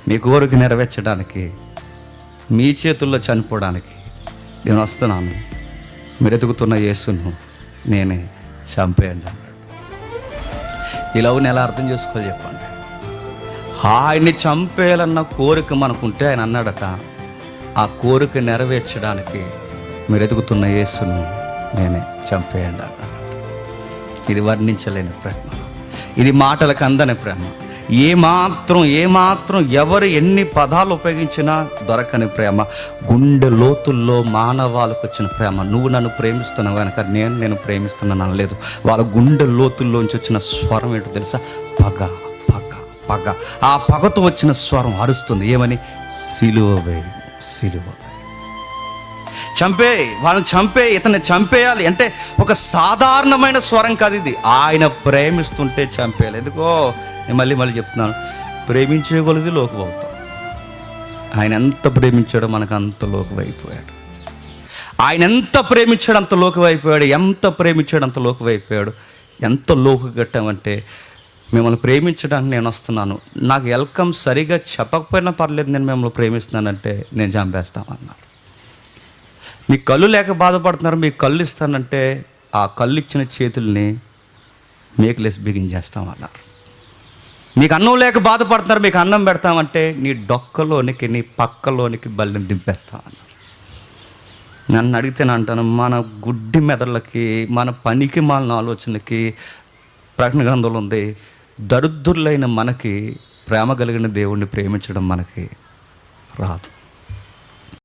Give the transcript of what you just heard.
మీ కోరిక నెరవేర్చడానికి, మీ చేతుల్లో చనిపోవడానికి నేను వస్తున్నాను. మీరు ఎదుగుతున్న యేసును నేనే చంపేయండి అన్నాడు. ఈ లవ్ని ఎలా అర్థం చేసుకోవాలి చెప్పండి? ఆయన్ని చంపేయాలన్న కోరిక మనకుంటే ఆయన అన్నాడట, ఆ కోరిక నెరవేర్చడానికి మీరు ఎదుగుతున్న యేసును నేనే చంపేయండి అన్నాడు. ఇది వర్ణించలేని ప్రేమ, ఇది మాటలకు అందని ప్రేమ. ఏమాత్రం ఎవరు ఎన్ని పదాలు ఉపయోగించినా దొరకని ప్రేమ, గుండె లోతుల్లో మానవాళికి వచ్చిన ప్రేమ. నువ్వు నన్ను ప్రేమిస్తున్నావు కనుక నేను ప్రేమిస్తున్నాను అనలేదు. వాళ్ళ గుండె లోతుల్లోంచి వచ్చిన స్వరం ఏంటో తెలుసా? పగ పగ పగ. ఆ పగతో వచ్చిన స్వరం అరుస్తుంది ఏమని? సిలువ వేయి, సిలువ వేయి. చంపే, వాళ్ళని చంపే, ఇతన్ని చంపేయాలి అంటే ఒక సాధారణమైన స్వరం కాదు ఇది. ఆయన ప్రేమిస్తుంటే చంపేయాలి. ఎందుకో నేను మళ్ళీ చెప్తున్నాను, ప్రేమించే కొలది లోకువ అవుతాం. ఆయన ఎంత ప్రేమించాడో మనకు అంత లోకువైపోయాడు. ఆయన ఎంత ప్రేమించాడు అంత లోకువైపోయాడు. ఎంత ప్రేమించాడు అంత లోకువైపోయాడు. ఎంత లోకు కట్టామంటే, మిమ్మల్ని ప్రేమించడానికి నేను వస్తున్నాను, నాకు వెల్కమ్ సరిగా చెప్పకపోయినా పర్లేదు, నేను మిమ్మల్ని ప్రేమిస్తున్నానంటే నేను చంపేస్తామన్నారు. మీ కళ్ళు లేక బాధపడుతున్నారు, మీకు కళ్ళు ఇస్తానంటే ఆ కళ్ళు ఇచ్చిన చేతుల్ని మేకులేసి బిగించేస్తామన్నారు. మీకు అన్నం లేక బాధపడుతున్నారు, మీకు అన్నం పెడతామంటే నీ డొక్కలోనికి, నీ పక్కలోనికి బల్లిని దింపేస్తామన్నారు. నన్ను అడిగితే నేను అంటాను, మన గుడ్డి మెదళ్ళకి, మన పనికి మాలిన ఆలోచనకి ప్రకటన గ్రంథంలో ఉంది, దరిద్రులైన మనకి ప్రేమ కలిగిన దేవుణ్ణి ప్రేమించడం మనకి రాదు.